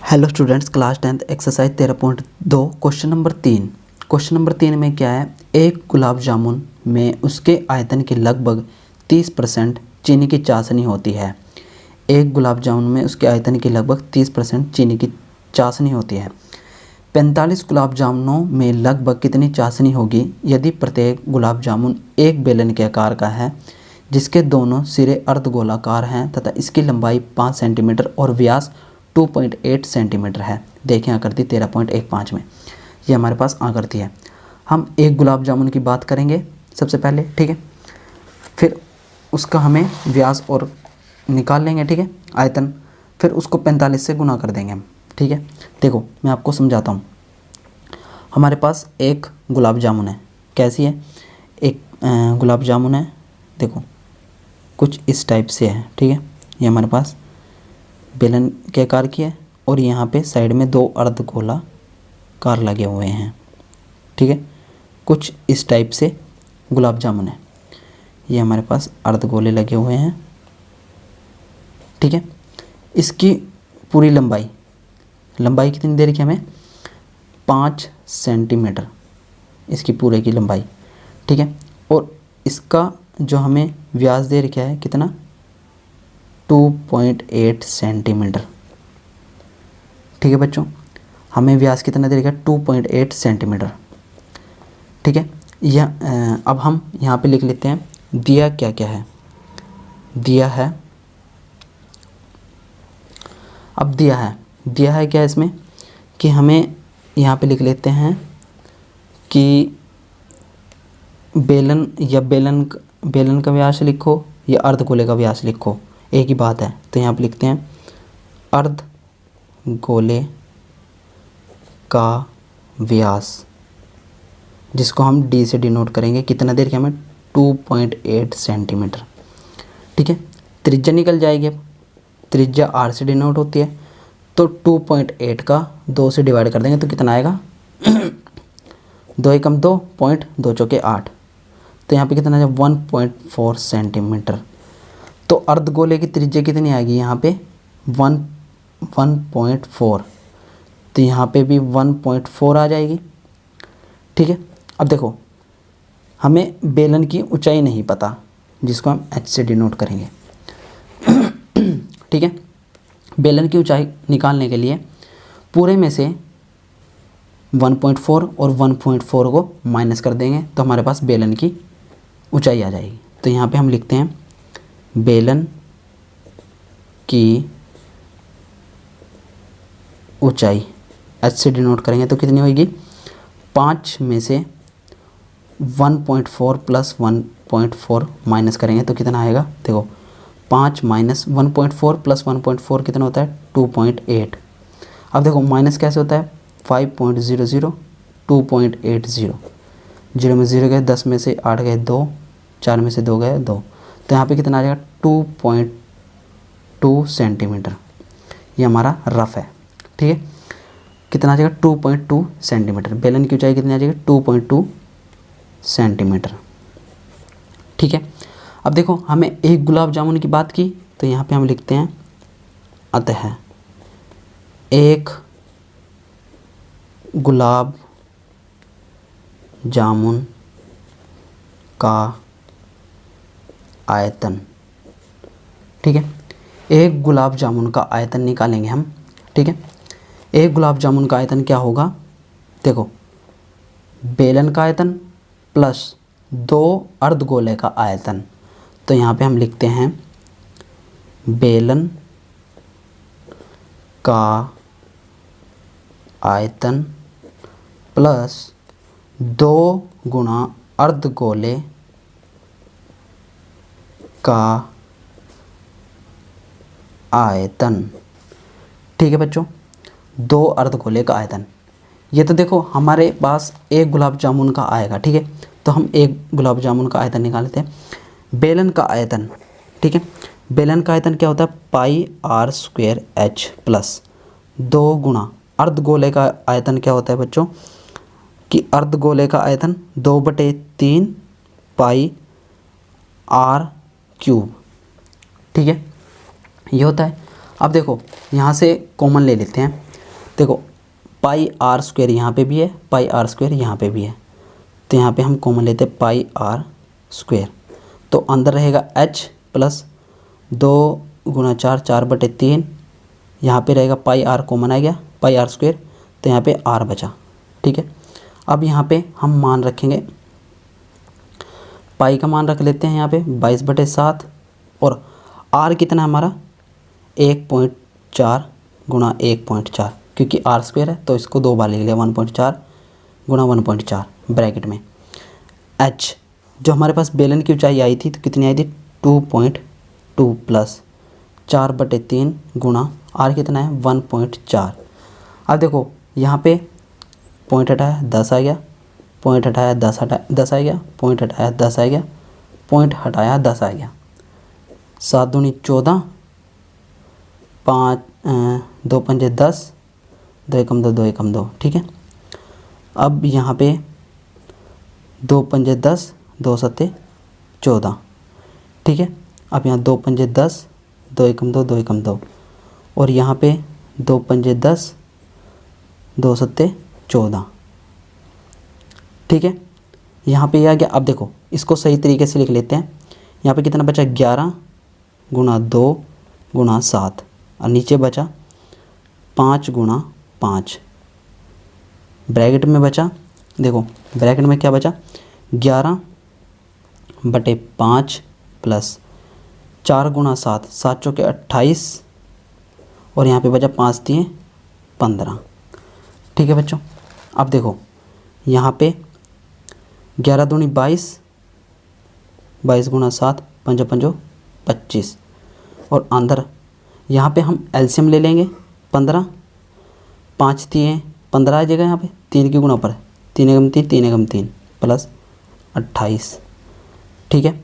Hello students, class 10th exercise 13.2 question number 3 में क्या है। एक गुलाब जामुन में उसके आयतन के लगभग 30% चीनी की चाशनी होती है। एक गुलाब जामुन में उसके आयतन की लगभग 30% चीनी की चाशनी होती है। 45 गुलाब जामुनों में लगभग कितनी चाशनी होगी यदि प्रत्येक गुलाब जामुन एक बेलन के आकार का है, जिसके दोनों सिरे अर्धगोलाकार हैं तथा इसकी लंबाई 5 सेंटीमीटर और व्यास 2.8 सेंटीमीटर है। देखें आकृति 13.15 में ये हमारे पास आकृति है। हम एक गुलाब जामुन की बात करेंगे सबसे पहले, ठीक है। फिर उसका हमें व्यास और निकाल लेंगे, ठीक है, आयतन। फिर उसको 45 से गुना कर देंगे हम, ठीक है। देखो मैं आपको समझाता हूँ। हमारे पास एक गुलाब जामुन है, कैसी है, एक गुलाब जामुन है। देखो कुछ इस टाइप से है, ठीक है। ये हमारे पास बेलन के आकार की है और यहाँ पे साइड में दो अर्धगोलाकार लगे हुए हैं, ठीक है। कुछ इस टाइप से गुलाब जामुन है। ये हमारे पास अर्धगोले लगे हुए हैं, ठीक है। इसकी पूरी लंबाई कितनी दे रखी है हमें, 5 सेंटीमीटर इसकी पूरे की लंबाई, ठीक है। और इसका जो हमें व्यास दे रखा है कितना, 2.8 सेंटीमीटर, ठीक है बच्चों। हमें व्यास कितना दे रखा है, 2.8 सेंटीमीटर, ठीक है। यह अब हम यहाँ पे लिख लेते हैं दिया क्या क्या है। दिया है क्या इसमें कि हमें यहाँ पे लिख लेते हैं कि बेलन का व्यास लिखो या अर्धगोले का व्यास लिखो, एक ही बात है। तो यहाँ पे लिखते हैं अर्धगोले का व्यास, जिसको हम डी से डिनोट करेंगे। कितना देर के हमें, 2.8 सेंटीमीटर, ठीक है। त्रिज्या निकल जाएगी। अब त्रिज्या आर से डिनोट होती है, तो 2.8 का 2 से डिवाइड कर देंगे तो कितना आएगा 2 एकम 2, पॉइंट 2 चौके 8। तो यहाँ पे कितना है 1.4 सेंटीमीटर। तो अर्धगोले की त्रिज्या कितनी आएगी यहाँ पे 1.4। तो यहाँ पे भी 1.4 आ जाएगी, ठीक है। अब देखो हमें बेलन की ऊंचाई नहीं पता, जिसको हम एच से डिनोट करेंगे, ठीक है। बेलन की ऊंचाई निकालने के लिए पूरे में से 1.4 और 1.4 को माइनस कर देंगे तो हमारे पास बेलन की ऊंचाई आ जाएगी। तो यहाँ पे हम लिखते हैं बेलन की ऊंचाई एच से डिनोट करेंगे तो कितनी होगी, 5 में से 1.4 प्लस 1.4 माइनस करेंगे तो कितना आएगा। देखो 5 माइनस 1.4 प्लस 1.4 कितना होता है 2.8। अब देखो माइनस कैसे होता है, 5.00 2.80, 0 में 0 गए, 10 में से 8 गए 2, 4 में से 2 गए 2। तो यहाँ पे कितना आ जाएगा 2.2 सेंटीमीटर। ये हमारा रफ है, ठीक है। कितना आ जाएगा 2.2 सेंटीमीटर। बेलन की ऊंचाई कितनी आ जाएगी 2.2 सेंटीमीटर, ठीक है। अब देखो हमें एक गुलाब जामुन की बात की, तो यहाँ पे हम लिखते हैं अतः एक गुलाब जामुन का आयतन, ठीक है। एक गुलाब जामुन का आयतन निकालेंगे हम, ठीक है। एक गुलाब जामुन का आयतन क्या होगा, देखो बेलन का आयतन प्लस 2 अर्धगोले का आयतन। तो यहाँ पे हम लिखते हैं बेलन का आयतन प्लस 2 गुणा अर्धगोले का आयतन, ठीक है बच्चों। 2 अर्धगोले का आयतन, ये तो देखो हमारे पास एक गुलाब जामुन का आएगा, ठीक है। तो हम एक गुलाब जामुन का आयतन निकालते हैं। बेलन का आयतन, ठीक है। बेलन का आयतन क्या होता है, पाई आर स्क्वायर एच प्लस 2 गुणा अर्धगोले का आयतन क्या होता है बच्चों, कि अर्धगोले का आयतन 2/3 पाई आर क्यूब, ठीक है, ये होता है। अब देखो यहाँ से कॉमन ले लेते हैं, देखो पाई आर स्क्वायर यहाँ पे भी है, पाई आर स्क्वायर यहाँ पे भी है, तो यहाँ पे हम कॉमन लेते हैं पाई आर स्क्वायर। तो अंदर रहेगा h प्लस 2 × 4, 4/3, यहाँ पे रहेगा पाई आर कॉमन आ गया, पाई आर स्क्वायर, तो यहाँ पे r बचा। ठीक है, अब यहाँ पे हम मान रखेंगे, पाई का मान रख लेते हैं यहाँ पे 22/7, और r कितना है हमारा 1.4 × 1.4, क्योंकि आर स्क्वायर है तो इसको 2 बार लिख लिया, 1.4 × 1.4 ब्रैकेट में। h जो हमारे पास बेलन की ऊंचाई आई थी तो कितनी आई थी 2.2 प्लस 4/3 गुणा r कितना है 1.4। अब देखो यहाँ पे पॉइंट हटाया 10 आ गया, पॉइंट हटाया 10 आ गया, पॉइंट हटाया 10 आ गया, पॉइंट हटाया 10 आ गया, 7 दूनी 14, 5 2 पंजे 10, 2 एकम 2, 2 एकम 2। ठीक है, अब यहाँ पे 2 पंजे 10, 2 सत्ते 14। ठीक है, अब यहाँ 2 पंजे 10, 2 एकम 2, 2 एकम 2, और यहाँ पे 2 पंजे 10, 2 सत्ते 14। ठीक है, यहाँ पे आ गया। अब देखो इसको सही तरीके से लिख लेते हैं। यहाँ पे कितना बचा 11 × 2 × 7, और नीचे बचा 5 × 5 ब्रैकेट में बचा। देखो ब्रैकेट में क्या बचा 11/5 प्लस 4 × 7, 7 चौके 28, और यहाँ पे बचा 5 × 15। ठीक है बच्चों, अब देखो यहाँ पे 11 दूनी 22, 22 × 7, 5 5 25, और अंदर यहाँ पे हम एलसीएम ले लेंगे 15, 5 × 15 आ जाएगा, यहाँ पे 3 की गुणा पर 3 एकम 3, 3 एकम 3 प्लस 28। ठीक है,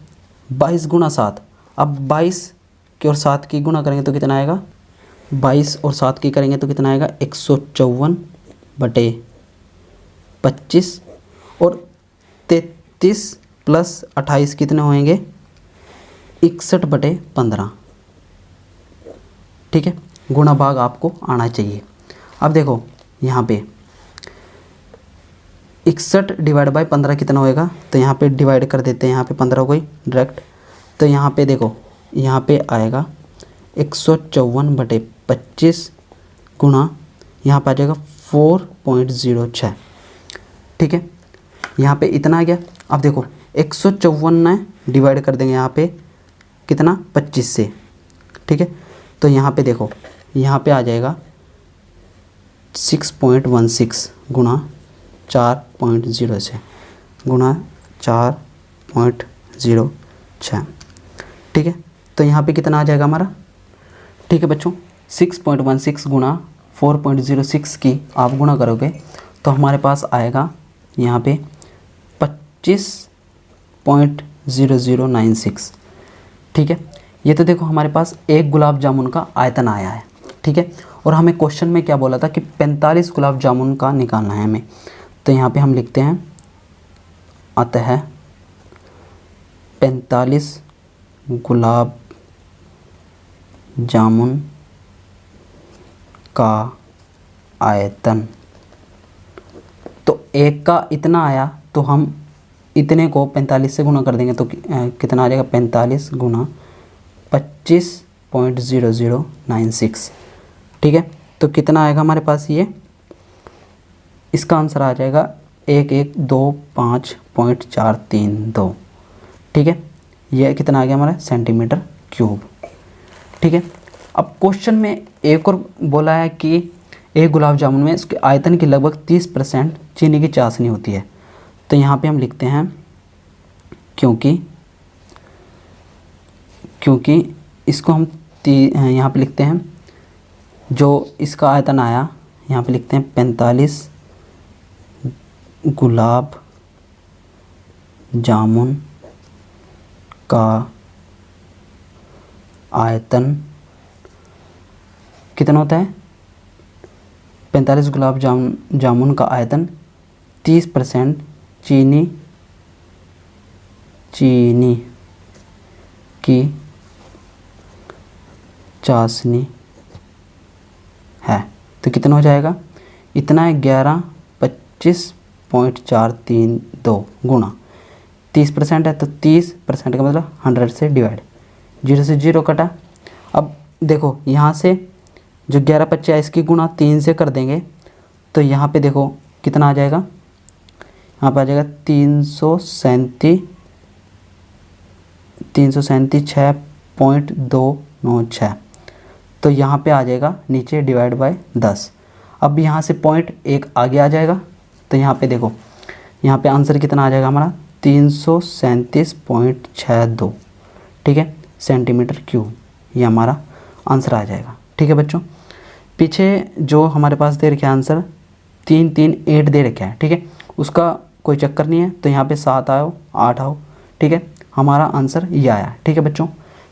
22 × 7, अब 22 की और 7 की गुणा करेंगे तो कितना आएगा, 22 और 7 की करेंगे तो कितना आएगा 154/25, और 33 प्लस 28 कितने होंगे 61/15। ठीक है, गुणा भाग आपको आना चाहिए। अब देखो यहाँ पे 61/15 कितना होएगा, तो यहाँ पे डिवाइड कर देते हैं, यहाँ पे 15 हो गई डायरेक्ट, तो यहाँ पे देखो यहाँ पे आएगा 154/25 गुणा यहाँ पे आ जाएगा 4.06। ठीक है, यहाँ पे इतना आ गया। अब देखो 154 डिवाइड कर देंगे यहाँ पे कितना 25 से। ठीक है, तो यहाँ पे देखो यहाँ पे आ जाएगा 6.16 गुणा 4.06 गुणा 4.06। ठीक है, तो यहाँ पे कितना आ जाएगा हमारा। ठीक है बच्चों, 6.16 गुणा 4.06 की आप गुणा करोगे तो हमारे पास आएगा यहाँ पे 25.0096। ठीक है, ये तो देखो हमारे पास एक गुलाब जामुन का आयतन आया है। ठीक है, और हमें क्वेश्चन में क्या बोला था कि 45 गुलाब जामुन का निकालना है हमें, तो यहाँ पे हम लिखते हैं अतः 45 गुलाब जामुन का आयतन, तो एक का इतना आया तो हम इतने को 45 से गुणा कर देंगे तो कितना आ जाएगा 45 गुणा 25.0096। ठीक है, तो कितना आएगा हमारे पास ये, इसका आंसर आ जाएगा 1125.432। ठीक है, ये कितना आ गया हमारा सेंटीमीटर क्यूब। ठीक है, अब क्वेश्चन में एक और बोला है कि एक गुलाब जामुन में इसके आयतन की लगभग 30% चीनी की चाशनी होती है, तो यहाँ पे हम लिखते हैं क्योंकि इसको हम यहाँ पे लिखते हैं जो इसका आयतन आया, यहाँ पे लिखते हैं 45 गुलाब जामुन का आयतन कितना होता है, 45 गुलाब जामुन का आयतन 30% चीनी की चाशनी है, तो कितना हो जाएगा, इतना है 1125.432 गुणा 30% है तो 30% का मतलब 100 से डिवाइड, 0 से 0 कटा। अब देखो यहाँ से जो 1125 है इसकी गुणा 3 से कर देंगे तो यहाँ पे देखो कितना आ जाएगा, यहाँ पे आ जाएगा 337.296। तो यहाँ पे आ जाएगा नीचे डिवाइड बाय 10। अब यहाँ से पॉइंट एक आगे आ जाएगा तो यहाँ पे देखो, यहाँ पे आंसर कितना आ जाएगा हमारा 337.62, ठीक है, सेंटीमीटर क्यूब, ये हमारा आंसर आ जाएगा। ठीक है बच्चों, पीछे जो हमारे पास दे रखे आंसर 3 3 8 दे रखे हैं, ठीक है, उसका कोई चक्कर नहीं है, तो यहाँ पे 7 आओ 8 आओ, ठीक है, हमारा आंसर ये आया। ठीक है बच्चों,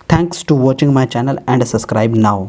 thanks to watching my channel and subscribe now.